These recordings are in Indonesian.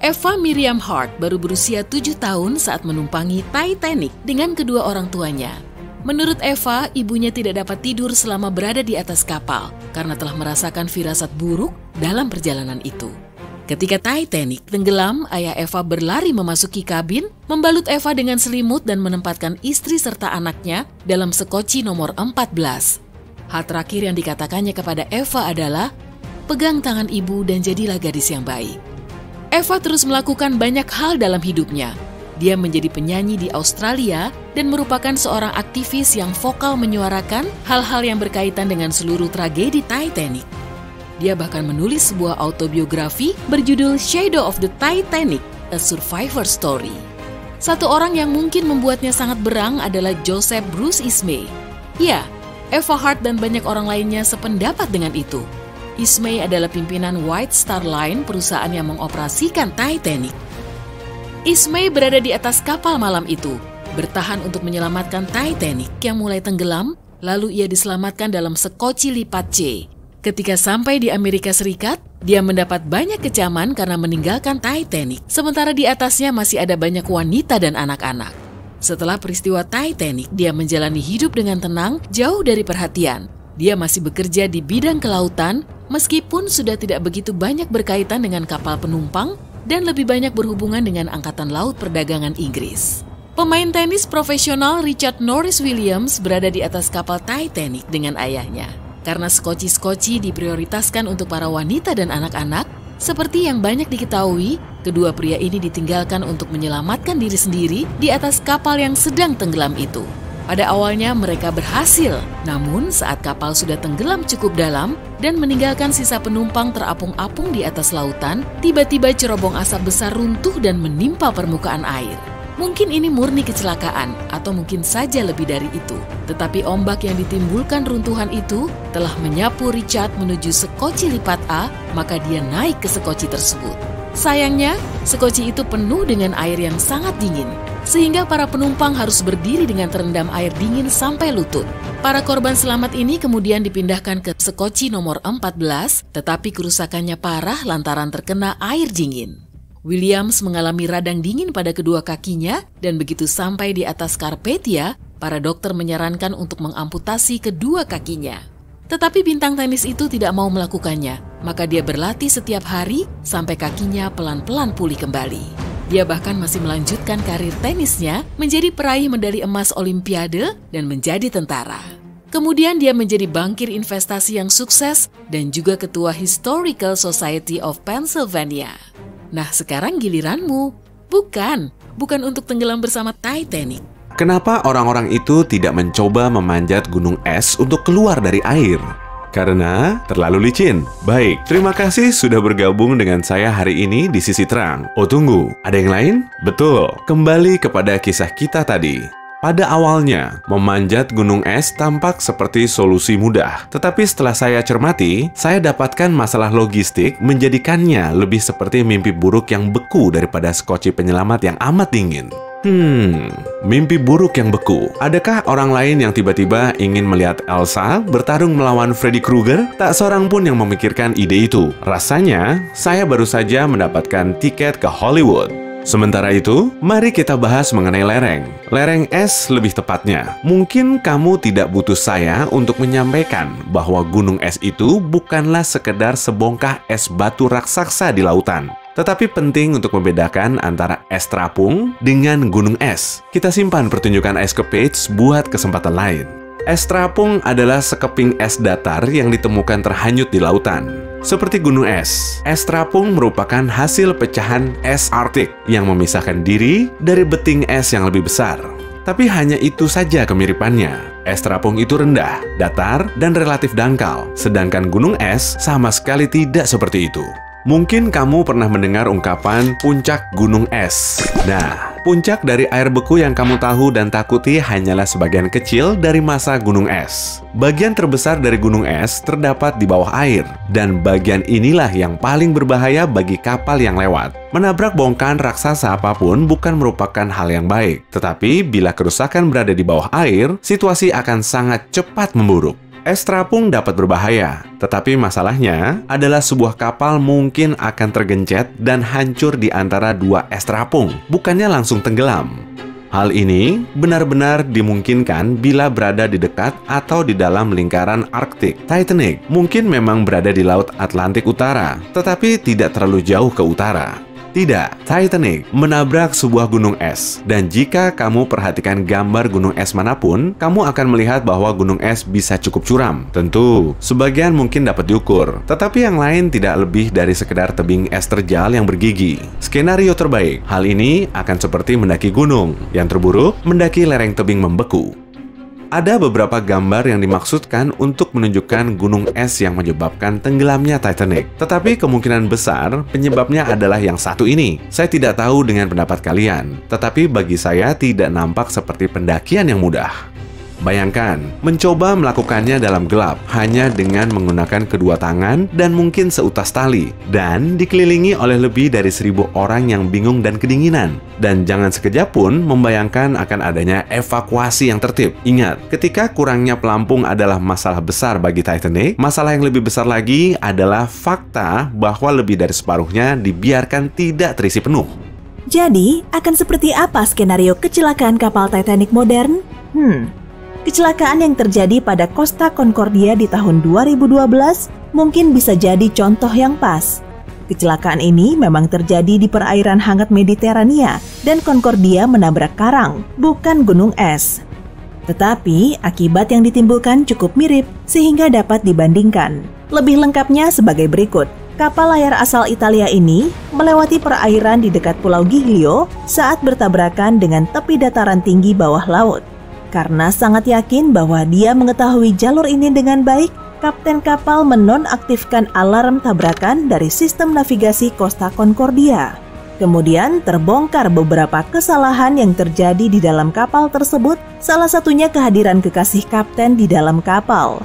Eva Miriam Hart baru berusia 7 tahun saat menumpangi Titanic dengan kedua orang tuanya. Menurut Eva, ibunya tidak dapat tidur selama berada di atas kapal karena telah merasakan firasat buruk dalam perjalanan itu. Ketika Titanic tenggelam, ayah Eva berlari memasuki kabin, membalut Eva dengan selimut dan menempatkan istri serta anaknya dalam sekoci nomor 14. Hal terakhir yang dikatakannya kepada Eva adalah, "Pegang tangan ibu dan jadilah gadis yang baik." Eva terus melakukan banyak hal dalam hidupnya. Dia menjadi penyanyi di Australia dan merupakan seorang aktivis yang vokal menyuarakan hal-hal yang berkaitan dengan seluruh tragedi Titanic. Dia bahkan menulis sebuah autobiografi berjudul Shadow of the Titanic, A Survivor Story. Satu orang yang mungkin membuatnya sangat berang adalah Joseph Bruce Ismay. Ya, Eva Hart dan banyak orang lainnya sependapat dengan itu. Ismay adalah pimpinan White Star Line, perusahaan yang mengoperasikan Titanic. Ismay berada di atas kapal malam itu, bertahan untuk menyelamatkan Titanic yang mulai tenggelam, lalu ia diselamatkan dalam sekoci lipat C. Ketika sampai di Amerika Serikat, dia mendapat banyak kecaman karena meninggalkan Titanic, sementara di atasnya masih ada banyak wanita dan anak-anak. Setelah peristiwa Titanic, dia menjalani hidup dengan tenang, jauh dari perhatian. Dia masih bekerja di bidang kelautan, meskipun sudah tidak begitu banyak berkaitan dengan kapal penumpang dan lebih banyak berhubungan dengan Angkatan Laut Perdagangan Inggris. Pemain tenis profesional Richard Norris Williams berada di atas kapal Titanic dengan ayahnya. Karena skoci-skoci diprioritaskan untuk para wanita dan anak-anak, seperti yang banyak diketahui, kedua pria ini ditinggalkan untuk menyelamatkan diri sendiri di atas kapal yang sedang tenggelam itu. Pada awalnya mereka berhasil, namun saat kapal sudah tenggelam cukup dalam dan meninggalkan sisa penumpang terapung-apung di atas lautan, tiba-tiba cerobong asap besar runtuh dan menimpa permukaan air. Mungkin ini murni kecelakaan, atau mungkin saja lebih dari itu. Tetapi ombak yang ditimbulkan runtuhan itu telah menyapu Richard menuju sekoci lipat A, maka dia naik ke sekoci tersebut. Sayangnya, sekoci itu penuh dengan air yang sangat dingin, sehingga para penumpang harus berdiri dengan terendam air dingin sampai lutut. Para korban selamat ini kemudian dipindahkan ke sekoci nomor 14, tetapi kerusakannya parah lantaran terkena air dingin. Williams mengalami radang dingin pada kedua kakinya, dan begitu sampai di atas Carpathia, para dokter menyarankan untuk mengamputasi kedua kakinya. Tetapi bintang tenis itu tidak mau melakukannya, maka dia berlatih setiap hari sampai kakinya pelan-pelan pulih kembali. Dia bahkan masih melanjutkan karir tenisnya, menjadi peraih medali emas Olimpiade dan menjadi tentara. Kemudian dia menjadi bankir investasi yang sukses dan juga ketua Historical Society of Pennsylvania. Nah, sekarang giliranmu. Bukan untuk tenggelam bersama Titanic. Kenapa orang-orang itu tidak mencoba memanjat gunung es untuk keluar dari air? Karena terlalu licin. Baik, terima kasih sudah bergabung dengan saya hari ini di Sisi Terang. Oh tunggu, ada yang lain? Betul, kembali kepada kisah kita tadi. Pada awalnya, memanjat gunung es tampak seperti solusi mudah. Tetapi setelah saya cermati, saya dapatkan masalah logistik menjadikannya lebih seperti mimpi buruk yang beku daripada skoci penyelamat yang amat dingin. Mimpi buruk yang beku. Adakah orang lain yang tiba-tiba ingin melihat Elsa bertarung melawan Freddy Krueger? Tak seorang pun yang memikirkan ide itu. Rasanya, saya baru saja mendapatkan tiket ke Hollywood. Sementara itu, mari kita bahas mengenai lereng. Lereng es lebih tepatnya. Mungkin kamu tidak butuh saya untuk menyampaikan bahwa gunung es itu bukanlah sekedar sebongkah es batu raksasa di lautan. Tetapi penting untuk membedakan antara es terapung dengan gunung es. Kita simpan pertunjukan Ice Capades buat kesempatan lain. Es terapung adalah sekeping es datar yang ditemukan terhanyut di lautan. Seperti gunung es terapung merupakan hasil pecahan es Arktik yang memisahkan diri dari beting es yang lebih besar. Tapi hanya itu saja kemiripannya. Es terapung itu rendah, datar, dan relatif dangkal, sedangkan gunung es sama sekali tidak seperti itu. Mungkin kamu pernah mendengar ungkapan puncak gunung es. Nah, puncak dari air beku yang kamu tahu dan takuti hanyalah sebagian kecil dari masa gunung es. Bagian terbesar dari gunung es terdapat di bawah air, dan bagian inilah yang paling berbahaya bagi kapal yang lewat. Menabrak bongkahan raksasa apapun bukan merupakan hal yang baik, tetapi bila kerusakan berada di bawah air, situasi akan sangat cepat memburuk. Es terapung dapat berbahaya, tetapi masalahnya adalah sebuah kapal mungkin akan tergencet dan hancur di antara dua es terapung, bukannya langsung tenggelam. Hal ini benar-benar dimungkinkan bila berada di dekat atau di dalam lingkaran Arktik. Titanic mungkin memang berada di Laut Atlantik Utara, tetapi tidak terlalu jauh ke utara. Tidak, Titanic menabrak sebuah gunung es. Dan jika kamu perhatikan gambar gunung es manapun, kamu akan melihat bahwa gunung es bisa cukup curam. Tentu, sebagian mungkin dapat diukur, tetapi yang lain tidak lebih dari sekedar tebing es terjal yang bergigi. Skenario terbaik, hal ini akan seperti mendaki gunung. Yang terburuk, mendaki lereng tebing membeku. Ada beberapa gambar yang dimaksudkan untuk menunjukkan gunung es yang menyebabkan tenggelamnya Titanic. Tetapi kemungkinan besar penyebabnya adalah yang satu ini. Saya tidak tahu dengan pendapat kalian, tetapi bagi saya tidak nampak seperti pendakian yang mudah. Bayangkan, mencoba melakukannya dalam gelap hanya dengan menggunakan kedua tangan dan mungkin seutas tali, dan dikelilingi oleh lebih dari 1.000 orang yang bingung dan kedinginan. Dan jangan sekejap pun membayangkan akan adanya evakuasi yang tertib. Ingat, ketika kurangnya pelampung adalah masalah besar bagi Titanic, masalah yang lebih besar lagi adalah fakta bahwa lebih dari separuhnya dibiarkan tidak terisi penuh. Jadi, akan seperti apa skenario kecelakaan kapal Titanic modern? Kecelakaan yang terjadi pada Costa Concordia di tahun 2012 mungkin bisa jadi contoh yang pas. Kecelakaan ini memang terjadi di perairan hangat Mediterania dan Concordia menabrak karang, bukan gunung es. Tetapi akibat yang ditimbulkan cukup mirip sehingga dapat dibandingkan. Lebih lengkapnya sebagai berikut. Kapal layar asal Italia ini melewati perairan di dekat Pulau Giglio saat bertabrakan dengan tepi dataran tinggi bawah laut. Karena sangat yakin bahwa dia mengetahui jalur ini dengan baik, kapten kapal menonaktifkan alarm tabrakan dari sistem navigasi Costa Concordia. Kemudian terbongkar beberapa kesalahan yang terjadi di dalam kapal tersebut, salah satunya kehadiran kekasih kapten di dalam kapal.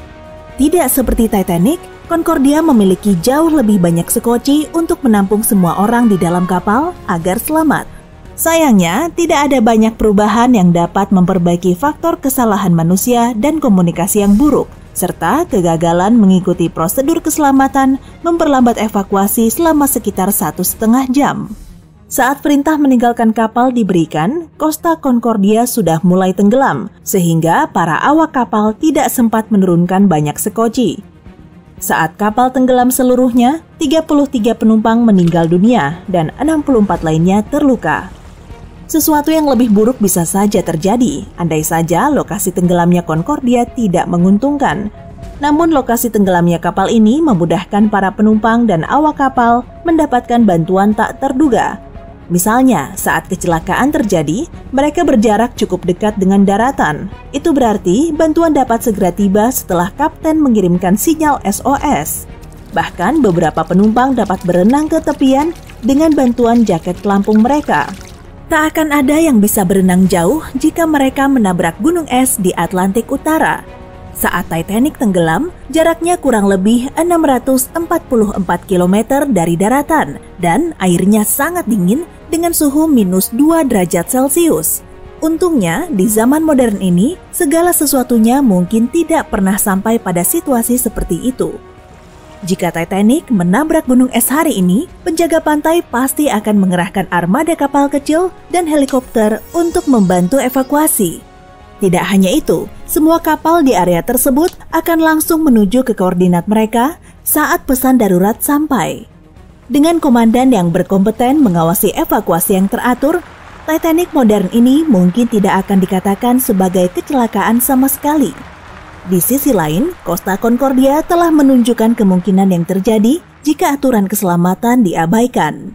Tidak seperti Titanic, Concordia memiliki jauh lebih banyak sekoci untuk menampung semua orang di dalam kapal agar selamat. Sayangnya, tidak ada banyak perubahan yang dapat memperbaiki faktor kesalahan manusia dan komunikasi yang buruk, serta kegagalan mengikuti prosedur keselamatan memperlambat evakuasi selama sekitar 1,5 jam. Saat perintah meninggalkan kapal diberikan, Costa Concordia sudah mulai tenggelam, sehingga para awak kapal tidak sempat menurunkan banyak sekoci. Saat kapal tenggelam seluruhnya, 33 penumpang meninggal dunia dan 64 lainnya terluka. Sesuatu yang lebih buruk bisa saja terjadi, andai saja lokasi tenggelamnya Concordia tidak menguntungkan. Namun lokasi tenggelamnya kapal ini memudahkan para penumpang dan awak kapal mendapatkan bantuan tak terduga. Misalnya, saat kecelakaan terjadi, mereka berjarak cukup dekat dengan daratan. Itu berarti bantuan dapat segera tiba setelah kapten mengirimkan sinyal SOS. Bahkan beberapa penumpang dapat berenang ke tepian dengan bantuan jaket pelampung mereka. Tak akan ada yang bisa berenang jauh jika mereka menabrak gunung es di Atlantik Utara. Saat Titanic tenggelam, jaraknya kurang lebih 644 km dari daratan dan airnya sangat dingin dengan suhu -2 derajat Celcius. Untungnya, di zaman modern ini, segala sesuatunya mungkin tidak pernah sampai pada situasi seperti itu. Jika Titanic menabrak gunung es hari ini, penjaga pantai pasti akan mengerahkan armada kapal kecil dan helikopter untuk membantu evakuasi. Tidak hanya itu, semua kapal di area tersebut akan langsung menuju ke koordinat mereka saat pesan darurat sampai. Dengan komandan yang berkompeten mengawasi evakuasi yang teratur, Titanic modern ini mungkin tidak akan dikatakan sebagai kecelakaan sama sekali. Di sisi lain, Costa Concordia telah menunjukkan kemungkinan yang terjadi jika aturan keselamatan diabaikan.